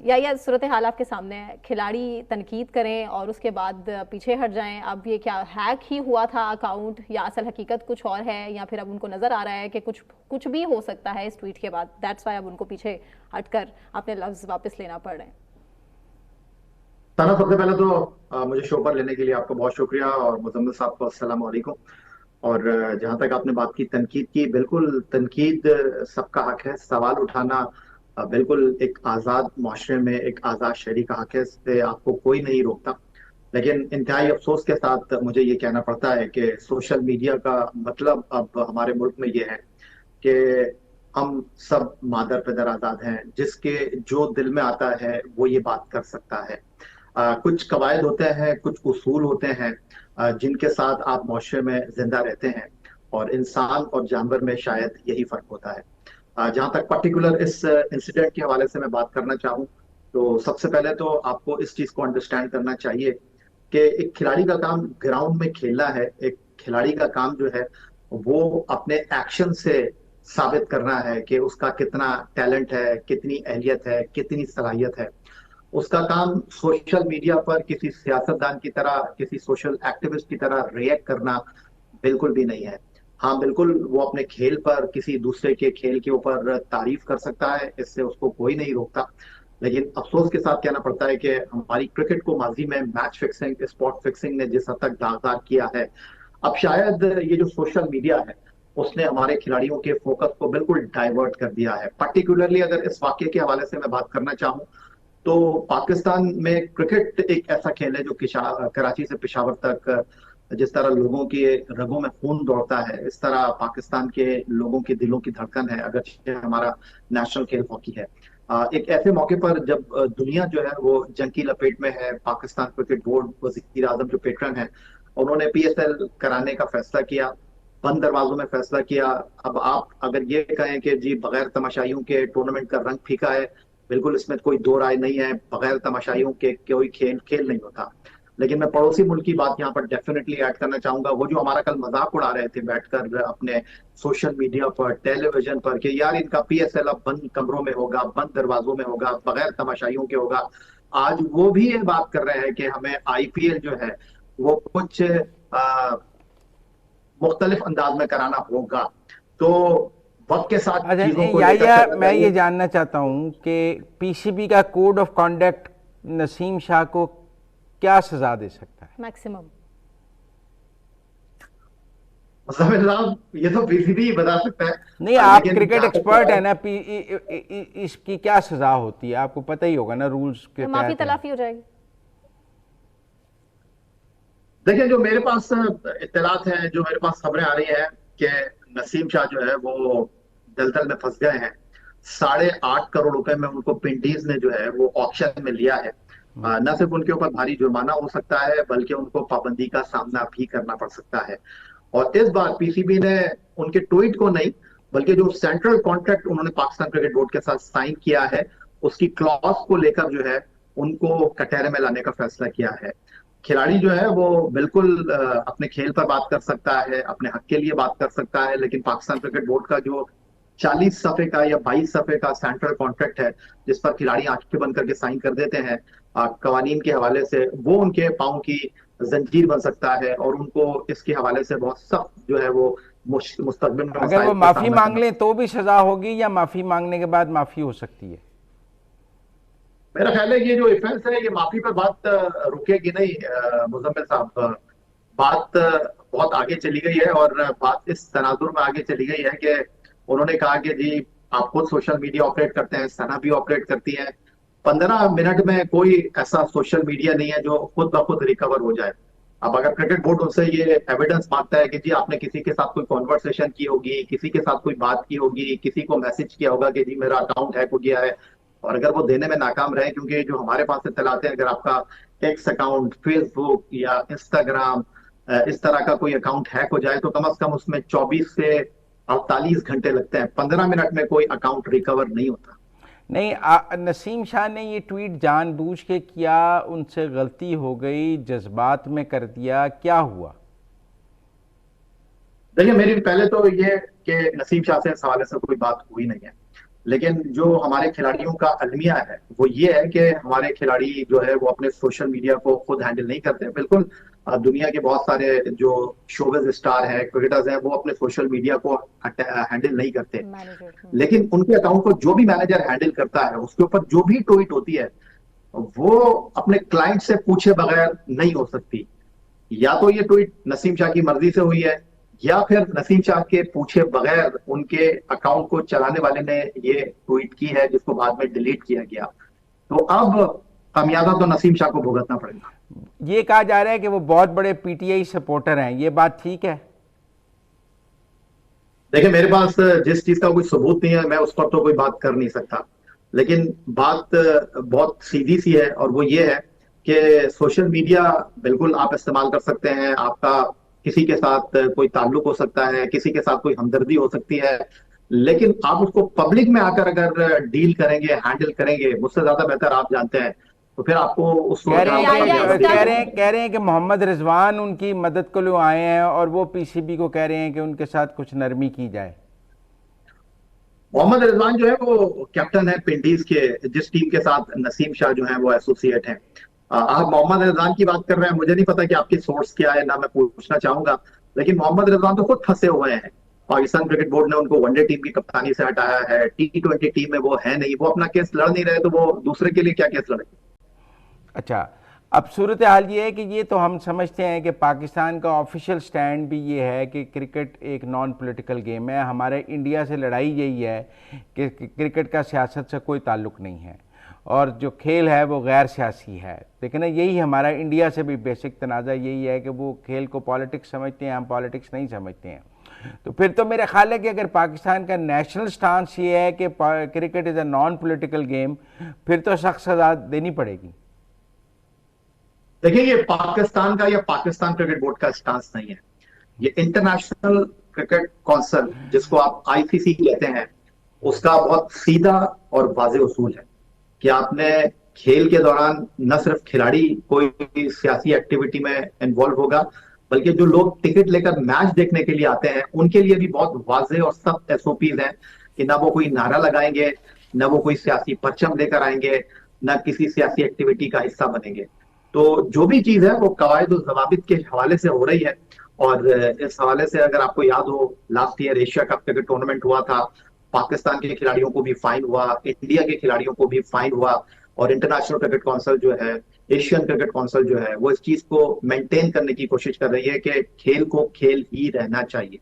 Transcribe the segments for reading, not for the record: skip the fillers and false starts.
या सूरत हाल आपके सामने है, खिलाड़ी तनकीद करें और उसके बाद पीछे हट जाएं। अब ये क्या हैक ही हुआ था अकाउंट, या असल हकीकत कुछ और है, या फिर अब उनको नजर आ रहा है कि कुछ कुछ भी हो सकता है इस ट्वीट के बाद, दैट्स वाई अब उनको पीछे हटकर अपने लफ्ज वापस लेना पड़ रहे हैं। सना, सबसे पहले तो मुझे शो पर लेने के लिए आपका बहुत शुक्रिया, और मुजम्मिल साहब को अस्सलाम वालेकुम। और जहां तक आपने बात की तनकीद की, बिल्कुल तनकीद सबका हक है। सवाल उठाना बिल्कुल एक आज़ाद माशरे में एक आज़ाद शहरी का हक है, इससे आपको कोई नहीं रोकता। लेकिन इंतहाई अफसोस के साथ मुझे ये कहना पड़ता है कि सोशल मीडिया का मतलब अब हमारे मुल्क में ये है कि हम सब मादर पिदर आज़ाद हैं, जिसके जो दिल में आता है वो ये बात कर सकता है। कुछ कवायद होते हैं, कुछ उसूल होते हैं जिनके साथ आप माशरे में जिंदा रहते हैं, और इंसान और जानवर में शायद यही फर्क होता है। जहां तक पर्टिकुलर इस इंसिडेंट के हवाले से मैं बात करना चाहूँ, तो सबसे पहले तो आपको इस चीज को अंडरस्टैंड करना चाहिए कि एक खिलाड़ी का काम ग्राउंड में खेलना है। एक खिलाड़ी का काम जो है वो अपने एक्शन से साबित करना है कि उसका कितना टैलेंट है, कितनी अहलियत है, कितनी सलाहियत है। उसका काम सोशल मीडिया पर किसी सियासतदान की तरह, किसी सोशल एक्टिविस्ट की तरह रिएक्ट करना बिल्कुल भी नहीं है। हाँ, बिल्कुल वो अपने खेल पर किसी दूसरे के खेल के ऊपर तारीफ कर सकता है, इससे उसको कोई नहीं रोकता। लेकिन अफसोस के साथ कहना पड़ता है कि हमारी क्रिकेट को माजी में मैच फिक्सिंग, स्पॉट फिक्सिंग ने जिस हद तक दागदार किया है, अब शायद ये जो सोशल मीडिया है उसने हमारे खिलाड़ियों के फोकस को बिल्कुल डाइवर्ट कर दिया है। पर्टिकुलरली अगर इस वाक्य के हवाले से मैं बात करना चाहूँ, तो पाकिस्तान में क्रिकेट एक ऐसा खेल है जो कराची से पेशावर तक जिस तरह लोगों के रगों में खून दौड़ता है, इस तरह पाकिस्तान के लोगों के दिलों की धड़कन है, अगर हमारा नेशनल खेल हॉकी है। एक ऐसे मौके पर जब दुनिया जो है वो जंग की लपेट में है, पाकिस्तान क्रिकेट बोर्ड, वजीर आजम जो पेटरन है, उन्होंने पीएसएल कराने का फैसला किया, बंद दरवाजों में फैसला किया। अब आप अगर ये कहें कि जी बगैर तमाशाइयों के टूर्नामेंट का रंग फीका है, बिल्कुल इसमें कोई दो राय नहीं है। बगैर तमाशाइयों के कोई खेल खेल नहीं होता। लेकिन मैं पड़ोसी मुल्क की बात यहाँ पर डेफिनेटली ऐड करना चाहूंगा। वो जो हमारा कल मजाक उड़ा रहे थे बैठकर अपने सोशल मीडिया पर, टेलीविजन पर, कि यार इनका पीएसएल अब बंद कमरों में होगा, बंद दरवाजों में होगा, बगैर तमाशाइयों के होगा। आज वो भी ये बात कर रहे हैं कि हमें आईपीएल जो है वो कुछ मुख्तलिफ अंदाज में कराना होगा। तो वक्त के साथ अच्छा, चीजों को लेकर या चलना मैं ये चाहिए। जानना चाहता हूँ कि पीसीबी का code of conduct Naseem Shah को क्या सजा दे सकता है मैक्सिमम? मुस्तफिल साहब, ये तो बीसीबी ही बता सकता है। नहीं, आप लेकिन क्रिकेट जहां तक एक्सपर्ट है सवाल, ना, इसकी क्या सजा होती है आपको पता ही होगा ना, रूल्स के माफी तहत है। तलाफी हो जाएगी। देखिए, जो मेरे पास इत्तलात है, जो मेरे पास खबरें आ रही हैं कि नसीम शाह जो है वो दलदल में फंस गए हैं। 8.5 करोड़ रुपए में उनको पिंडीज ने जो है वो ऑक्शन में लिया है। न सिर्फ उनके ऊपर भारी जुर्माना हो सकता है, बल्कि उनको पाबंदी का सामना भी करना पड़ सकता है। और इस बार पीसीबी ने उनके ट्वीट को नहीं, बल्कि जो सेंट्रल कॉन्ट्रैक्ट उन्होंने पाकिस्तान क्रिकेट बोर्ड के साथ साइन किया है, उसकी क्लॉज को लेकर जो है उनको कटहरे में लाने का फैसला किया है। खिलाड़ी जो है वो बिल्कुल अपने खेल पर बात कर सकता है, अपने हक के लिए बात कर सकता है, लेकिन पाकिस्तान क्रिकेट बोर्ड का जो 40 सफे का या 22 सफे का सेंट्रल कॉन्ट्रैक्ट है, जिस पर खिलाड़ी आंखें बंद करके साइन कर देते हैं कवानीन के हवाले से, वो उनके पाँव की जंजीर बन सकता है, और उनको इसके हवाले से बहुत सख्त जो है वो मुस्तकबिल में अगर वो मसाइल का माफी सामना मांग करना। लें तो भी सजा होगी, या माफी मांगने के बाद माफी हो सकती है? मेरा ख्याल है ये जो इफेंस है, ये माफी पर बात रुकेगी नहीं। मुजम्मिल साहब, बात बहुत आगे चली गई है, और बात इस तनाजुर में आगे चली गई है कि उन्होंने कहा कि जी आप खुद सोशल मीडिया ऑपरेट करते हैं, सना भी ऑपरेट करती है। 15 मिनट में कोई ऐसा सोशल मीडिया नहीं है जो खुद ब खुद रिकवर हो जाए। अब अगर क्रिकेट बोर्ड उनसे ये एविडेंस मांगता है कि जी आपने किसी के साथ कोई कॉन्वर्सेशन की होगी, किसी के साथ कोई बात की होगी, किसी को मैसेज किया होगा कि जी मेरा अकाउंट हैक हो गया है, और अगर वो देने में नाकाम रहे, क्योंकि जो हमारे पास इत्तलाते हैं, अगर आपका एक्स अकाउंट, फेसबुक या इंस्टाग्राम, इस तरह का कोई अकाउंट हैक हो जाए, तो कम से कम उसमें 24 से 48 घंटे लगते हैं। 15 मिनट में कोई अकाउंट रिकवर नहीं होता। नहीं, नसीम शाह ने ये ट्वीट जानबूझ के किया, उनसे गलती हो गई, जज्बात में कर दिया, क्या हुआ? देखिए, मेरी पहले तो ये कि नसीम शाह से इस हवाले से कोई बात हुई नहीं है। लेकिन जो हमारे खिलाड़ियों का अलमिया है वो ये है कि हमारे खिलाड़ी जो है वो अपने सोशल मीडिया को खुद हैंडल नहीं करते। बिल्कुल दुनिया के बहुत सारे जो शोबिज स्टार हैं, क्रिकेटर्स हैं, वो अपने सोशल मीडिया को हैंडल नहीं करते। मैनेजर। लेकिन उनके अकाउंट को जो भी मैनेजर हैंडल करता है, उसके ऊपर जो भी ट्वीट होती है वो अपने क्लाइंट से पूछे बगैर नहीं हो सकती। या तो ये ट्वीट नसीम शाह की मर्जी से हुई है, या फिर नसीम शाह के पूछे बगैर उनके अकाउंट को चलाने वाले ने ये ट्वीट की है, जिसको बाद में डिलीट किया गया। तो अब खामियाजा तो नसीम शाह को भुगतना पड़ेगा। ये कहा जा रहा है कि वो बहुत बड़े पीटीआई सपोर्टर हैं, ये बात ठीक है? देखिए, मेरे पास जिस चीज का कोई सबूत नहीं है मैं उस पर तो कोई बात कर नहीं सकता, लेकिन बात बहुत सीधी सी है, और वो ये है कि सोशल मीडिया बिल्कुल आप इस्तेमाल कर सकते हैं। आपका किसी के साथ कोई ताल्लुक हो सकता है, किसी के साथ कोई हमदर्दी हो सकती है, लेकिन आप उसको पब्लिक में आकर अगर डील करेंगे, हैंडल करेंगे, मुझसे ज्यादा बेहतर आप जानते हैं, तो फिर आपको उस कह रहे हैं या कह रहे हैं कि मोहम्मद रिजवान उनकी मदद को लिए आए हैं और वो पीसीबी को कह रहे हैं कि उनके साथ कुछ नरमी की जाए। मोहम्मद रिजवान जो है वो कैप्टन है पिंडीज के, जिस टीम के साथ नसीम शाह जो है वो एसोसिएट हैं। आप मोहम्मद रिजवान की बात कर रहे हैं, मुझे नहीं पता कि आपकी सोर्स क्या है, ना मैं पूछना चाहूंगा, लेकिन मोहम्मद रिजवान तो खुद फंसे हुए हैं। पाकिस्तान क्रिकेट बोर्ड ने उनको वनडे टीम की कप्तानी से हटाया है, T20 टीम में वो है नहीं, वो अपना केस लड़ नहीं रहे, तो वो दूसरे के लिए क्या केस लड़ेंगे? अच्छा, अब सूरत हाल ये है कि ये तो हम समझते हैं कि पाकिस्तान का ऑफिशियल स्टैंड भी ये है कि क्रिकेट एक नॉन पॉलिटिकल गेम है। हमारे इंडिया से लड़ाई यही है कि क्रिकेट का सियासत से कोई ताल्लुक नहीं है और जो खेल है वो गैर सियासी है। लेकिन यही हमारा इंडिया से भी बेसिक तनाज़ा यही है कि वो खेल को पॉलिटिक्स समझते हैं, हम पॉलिटिक्स नहीं समझते हैं। तो फिर तो मेरा ख्याल है कि अगर पाकिस्तान का नेशनल स्टांस ये है कि cricket is a non political game, फिर तो सख्त सजा देनी पड़ेगी। देखिए, ये पाकिस्तान का या पाकिस्तान क्रिकेट बोर्ड का स्टांस नहीं है, ये इंटरनेशनल क्रिकेट काउंसिल, जिसको आप ICC कहते हैं, उसका बहुत सीधा और वाज़ेह उसूल है कि आपने खेल के दौरान न सिर्फ खिलाड़ी कोई सियासी एक्टिविटी में इन्वॉल्व होगा, बल्कि जो लोग टिकट लेकर मैच देखने के लिए आते हैं उनके लिए भी बहुत वाज़ेह और सख्त SOPs हैं कि ना वो कोई नारा लगाएंगे, ना वो कोई सियासी परचम लेकर आएंगे, ना किसी सियासी एक्टिविटी का हिस्सा बनेंगे। तो जो भी चीज है वो कवायद और जवाबित के हवाले से हो रही है। और इस हवाले से अगर आपको याद हो, last year Asia cup cricket tournament हुआ था, पाकिस्तान के खिलाड़ियों को भी फाइन हुआ, इंडिया के खिलाड़ियों को भी फाइन हुआ, और इंटरनेशनल क्रिकेट काउंसिल जो है, एशियन क्रिकेट काउंसिल जो है, वो इस चीज को मेंटेन करने की कोशिश कर रही है कि खेल को खेल ही रहना चाहिए।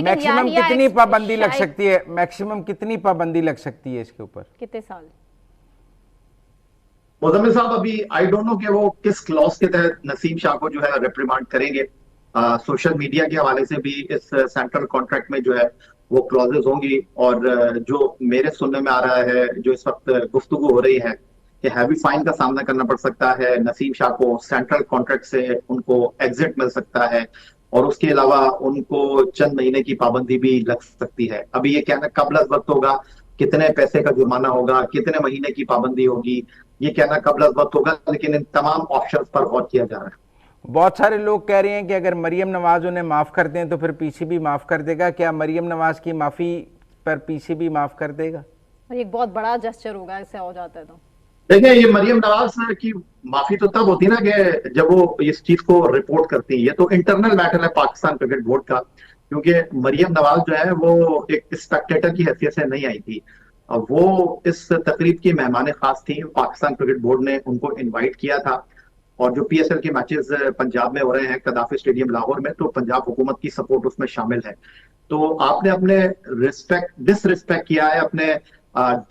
मैक्सिमम कितनी पाबंदी लग सकती है, मैक्सिमम कितनी पाबंदी लग सकती है इसके ऊपर? कितने साल? मुजम्मिल साहब, अभी आई डोंट नो कि वो किस क्लॉज के तहत नसीम शाह को जो है रिप्रिमांड करेंगे। सोशल मीडिया के हवाले से भी इस सेंट्रल कॉन्ट्रैक्ट में जो है वो क्लॉजेज होंगी, और जो मेरे सुनने में आ रहा है, जो इस वक्त गुफ्तगू हो रही है कि हैवी फाइन का सामना करना पड़ सकता है नसीम शाह को, सेंट्रल कॉन्ट्रैक्ट से उनको एग्जिट मिल सकता है, और उसके अलावा उनको चंद महीने की पाबंदी भी लग सकती है। अभी ये कहना कबल अज़ वक्त होगा, कितने पैसे का जुर्माना होगा, कितने महीने की पाबंदी होगी, ये कहना कबल अज़ वक्त होगा, लेकिन इन तमाम ऑप्शंस पर गौर किया जा रहा है। बहुत सारे लोग कह रहे हैं कि अगर मरियम नवाज उन्हें माफ़ कर दें तो फिर पीसीबी माफ़ कर देगा। क्या मरियम नवाज की माफ़ी पर पीसीबी माफ़ कर देगा? एक बहुत बड़ा जेस्चर होगा ऐसे हो जाता है तो। देखिए, ये मरियम नवाज की माफी तो तब होती ना कि जब वो इस चीज को रिपोर्ट करती है। ये तो इंटरनल मैटर है पाकिस्तान क्रिकेट बोर्ड का, क्योंकि मरियम नवाज जो है वो एक स्पेक्टेटर की हैसियत से नहीं आई थी, वो इस तकरीब की मेहमान खास थी। पाकिस्तान क्रिकेट बोर्ड ने उनको इनवाइट किया था, और जो PSL के मैचेस पंजाब में हो रहे हैं कदाफी स्टेडियम लाहौर में, तो पंजाब हुकूमत की सपोर्ट उसमें शामिल है। तो आपने अपने डिसरिस्पेक्ट किया है अपने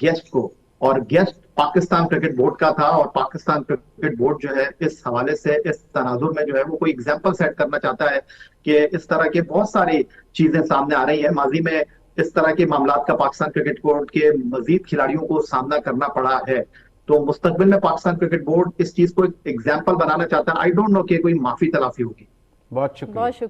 गेस्ट को, और गेस्ट पाकिस्तान क्रिकेट बोर्ड का था, और पाकिस्तान क्रिकेट बोर्ड जो है इस हवाले से, इस तनाजुर में जो है वो कोई एग्जाम्पल सेट करना चाहता है कि इस तरह के बहुत सारी चीजें सामने आ रही है। माजी में इस तरह के मामलात का पाकिस्तान क्रिकेट बोर्ड के मजीद खिलाड़ियों को सामना करना पड़ा है, तो मुस्तकबिल में पाकिस्तान क्रिकेट बोर्ड इस चीज को एक एग्जाम्पल बनाना चाहता है। आई डोंट नो कि कोई माफी तलाफी होगी। बहुत शुक्रिया।